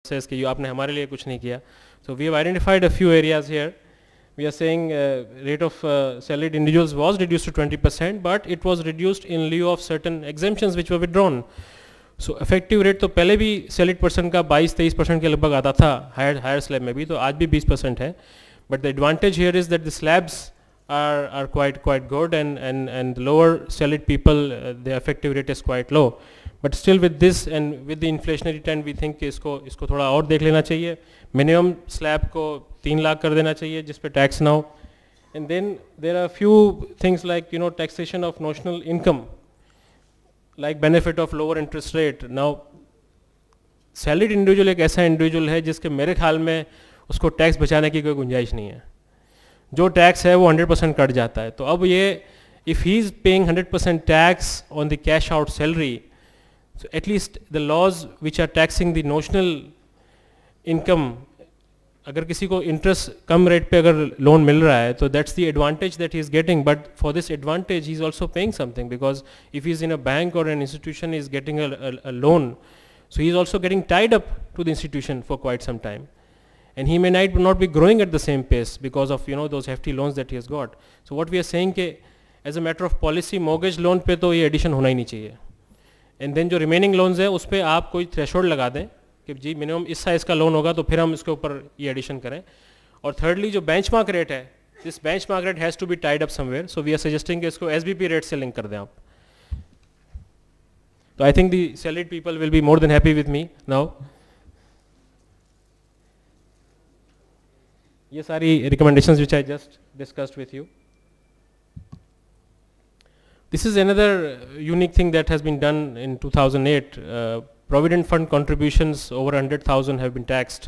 says कि आपने हमारे लिए कुछ नहीं किया. So we have identified a few areas here. We are saying rate of salaried individuals was reduced to 20%, but it was reduced in lieu of certain exemptions which were withdrawn. So effective rate तो पहले भी salaried person का 22-23% के लगभग आता था higher slab में भी, तो आज भी 20% है. But the advantage here is that the slabs are quite good, and lower salaried people the effective rate is quite low. But still with this and with the inflationary trend, we think कि इसको थोड़ा और देख लेना चाहिए. Minimum slab को 3 लाख कर देना चाहिए जिस पे tax ना हो. And then there are few things like taxation of notional income, like benefit of lower interest rate. Now salaried individual एक ऐसा individual है जिसके मेरे ख्याल में उसको टैक्स बचाने की कोई गुंजाइश नहीं है. जो टैक्स है वो 100% कट जाता है. तो अब ये if he is paying 100% tax on the cash out salary, so at least the laws which are taxing the notional income, अगर किसी को इंटरेस्ट कम रेट पे अगर लोन मिल रहा है तो that's the advantage that he is getting. But for this advantage he is also paying something, because if he is in a bank or an institution is getting a loan, so he is also getting tied up to the institution for quite some time, and he may not be growing at the same pace because of those hefty loans that he has got. So what we are saying कि as a matter of policy mortgage loan पे तो ये addition होना ही नहीं चाहिए. And then जो remaining loans है उस पर आप कोई थ्रेशोल्ड लगा दें कि जी मिनिमम इस साइज़ का लोन होगा तो फिर हम इसके ऊपर ये एडिशन करें. और थर्डली जो बेंचमार्क रेट है, this benchmark rate has to be tied up somewhere. So we are suggesting कि इसको एसबीपी रेट से लिंक कर दें आप. तो I think the salaried people will be more than happy with me now. ये सारी recommendations which I just discussed with you. This is another unique thing that has been done in 2008. Provident fund contributions over 100,000 have been taxed.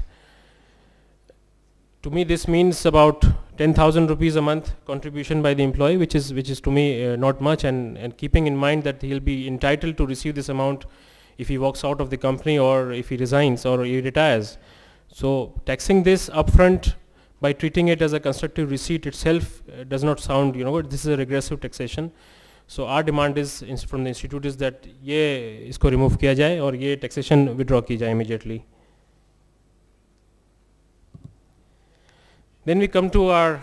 To me this means about 10,000 rupees a month contribution by the employee, which is to me not much, and keeping in mind that he'll be entitled to receive this amount if he walks out of the company or if he resigns or he retires. So taxing this upfront by treating it as a constructive receipt itself does not sound, this is a regressive taxation. So our demand is from the institute is that ये इसको remove किया जाए और ये taxation withdraw की जाए immediately. Then we come to our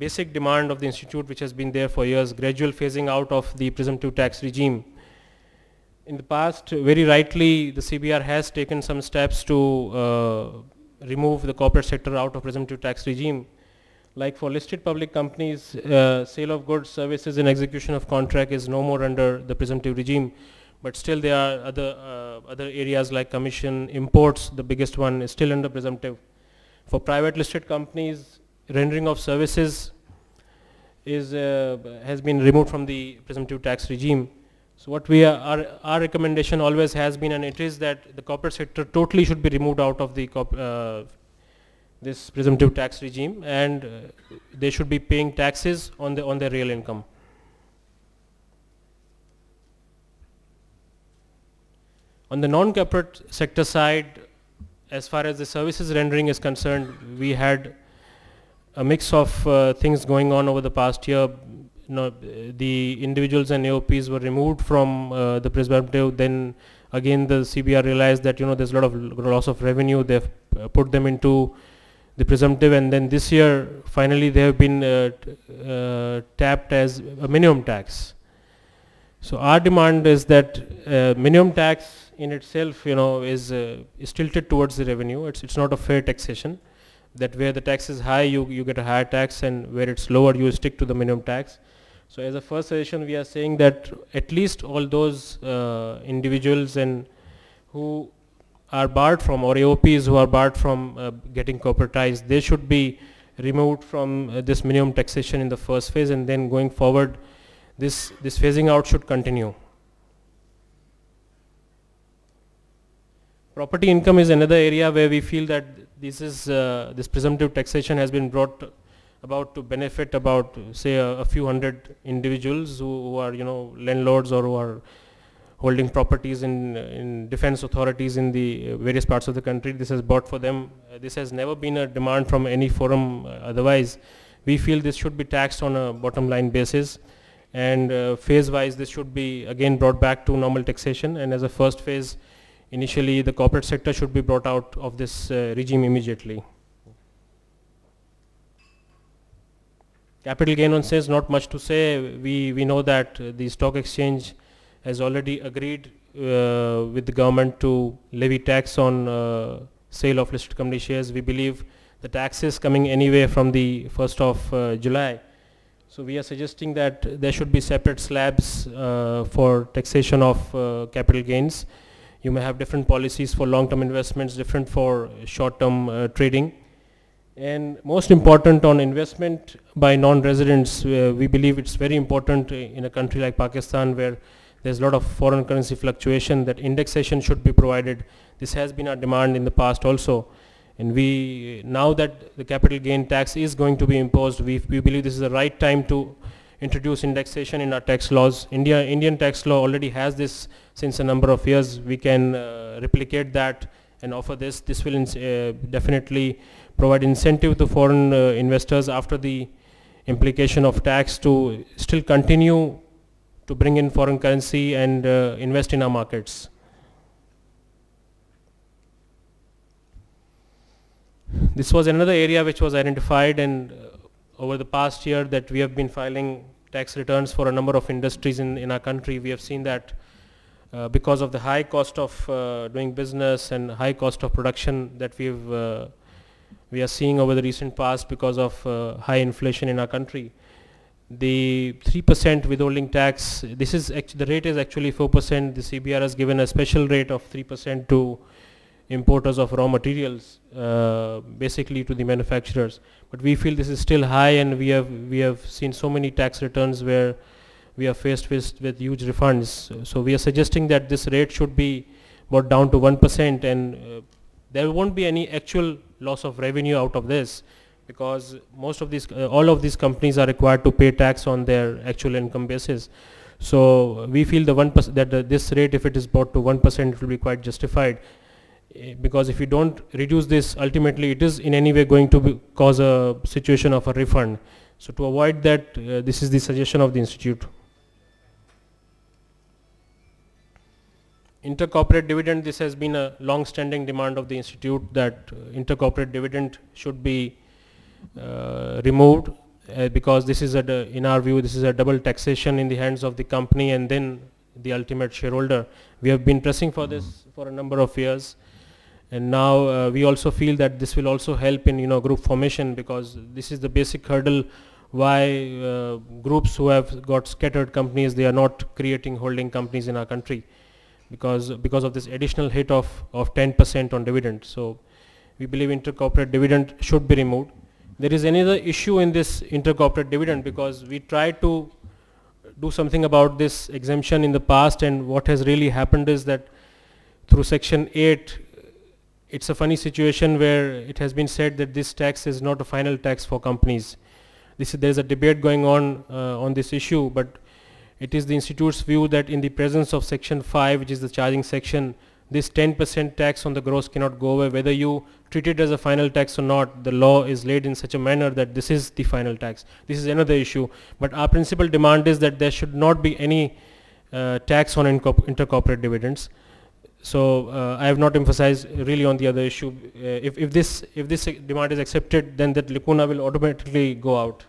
basic demand of the institute, which has been there for years: gradual phasing out of the presumptive tax regime. In the past, very rightly, the CBR has taken some steps to remove the corporate sector out of presumptive tax regime. Like for listed public companies, sale of goods, services and execution of contract is no more under the presumptive regime, but still there are other areas like commission, imports, the biggest one is still under presumptive. For private listed companies, rendering of services has been removed from the presumptive tax regime. So what our recommendation always has been, and it is that the corporate sector totally should be removed out of the this presumptive tax regime, and they should be paying taxes on their real income. On the non-corporate sector side, as far as the services rendering is concerned, we had a mix of things going on over the past year. The individuals and AOPs were removed from the presumptive. Then again the CBR realized that there's a lot of loss of revenue. They've put them into the presumptive, and then this year finally they have been tapped as a minimum tax. So our demand is that minimum tax in itself is tilted towards the revenue. It's not a fair taxation, that where the tax is high you get a higher tax, and where it's lower you stick to the minimum tax. So as a first suggestion, we are saying that at least all those individuals and who are barred from, or AOPs who are barred from getting corporatized, they should be removed from this minimum taxation in the first phase, and then going forward this phasing out should continue. Property income is another area where we feel that this presumptive taxation has been brought about to benefit about say a few hundred individuals who are landlords or who are holding properties in defense authorities in the various parts of the country. This has brought for them, this has never been a demand from any forum otherwise. We feel this should be taxed on a bottom line basis, and phase wise this should be again brought back to normal taxation, and as a first phase initially the corporate sector should be brought out of this regime immediately. Capital gain on sales, not much to say. We know that the stock exchange has already agreed with the government to levy tax on sale of listed company shares. We believe the tax is coming anyway from the 1st of July. So we are suggesting that there should be separate slabs for taxation of capital gains. You may have different policies for long-term investments, different for short-term trading. And most important, on investment by non-residents, we believe it's very important in a country like Pakistan where there's a lot of foreign currency fluctuation, that indexation should be provided. This has been our demand in the past also. And now that the capital gain tax is going to be imposed, we believe this is the right time to introduce indexation in our tax laws. Indian tax law already has this since a number of years. We can replicate that and offer this. This will definitely provide incentive to foreign investors after the implication of tax to still continue to bring in foreign currency and invest in our markets. This was another area which was identified, and over the past year that we have been filing tax returns for a number of industries in our country. We have seen that because of the high cost of doing business and high cost of production that we are seeing over the recent past because of high inflation in our country, the 3% withholding tax, the rate is actually 4%. The CBR has given a special rate of 3% to importers of raw materials, basically to the manufacturers. But we feel this is still high, and we have seen so many tax returns where we are faced with huge refunds. So we are suggesting that this rate should be brought down to 1%, and there won't be any actual loss of revenue out of this, because most of these, all of these companies are required to pay tax on their actual income basis. So we feel the 1% that this rate, if it is brought to 1%, it will be quite justified. Because if you don't reduce this, ultimately it is in any way going to cause a situation of a refund. So to avoid that, this is the suggestion of the institute. Intercorporate dividend, this has been a long-standing demand of the institute that intercorporate dividend should be removed, because this is in our view, this is a double taxation in the hands of the company and then the ultimate shareholder. We have been pressing for this for a number of years. And now we also feel that this will also help in group formation, because this is the basic hurdle why groups who have got scattered companies, they are not creating holding companies in our country because of this additional hit of 10% on dividend. So we believe intercorporate dividend should be removed. There is another issue in this intercorporate dividend, because we tried to do something about this exemption in the past, and what has really happened is that through Section 8, it's a funny situation where it has been said that this tax is not a final tax for companies. There is a debate going on this issue, but it is the institute's view that in the presence of Section 5, which is the charging section, this 10% tax on the gross cannot go away. Whether you treat it as a final tax or not, the law is laid in such a manner that this is the final tax. This is another issue. But our principal demand is that there should not be any tax on intercorporate dividends. So I have not emphasized really on the other issue. If this demand is accepted, then that lacuna will automatically go out.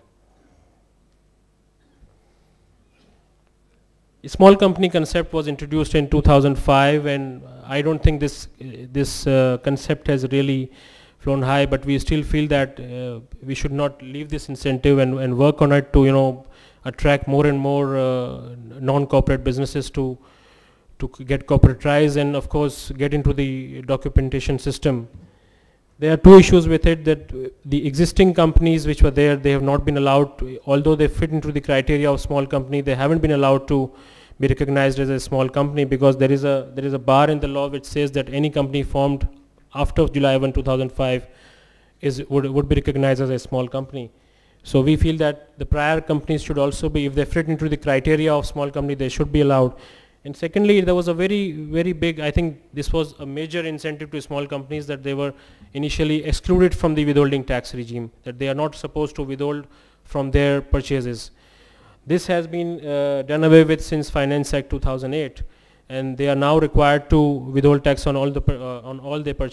A small company concept was introduced in 2005, and I don't think this concept has really flown high, but we still feel that we should not leave this incentive and work on it to attract more and more non-corporate businesses to get corporatized, and of course get into the documentation system. There are two issues with it, that the existing companies which were there, they have not been allowed to, although they fit into the criteria of small company, they haven't been allowed to be recognized as a small company, because there is a bar in the law which says that any company formed after July 1, 2005 would be recognized as a small company. So we feel that the prior companies should also be, if they fit into the criteria of small company, they should be allowed. And secondly, there was a very, very big, I think this was a major incentive to small companies, that they were initially excluded from the withholding tax regime, that they are not supposed to withhold from their purchases. This has been done away with since Finance Act 2008. and they are now required to withhold tax on all the on all their purchases.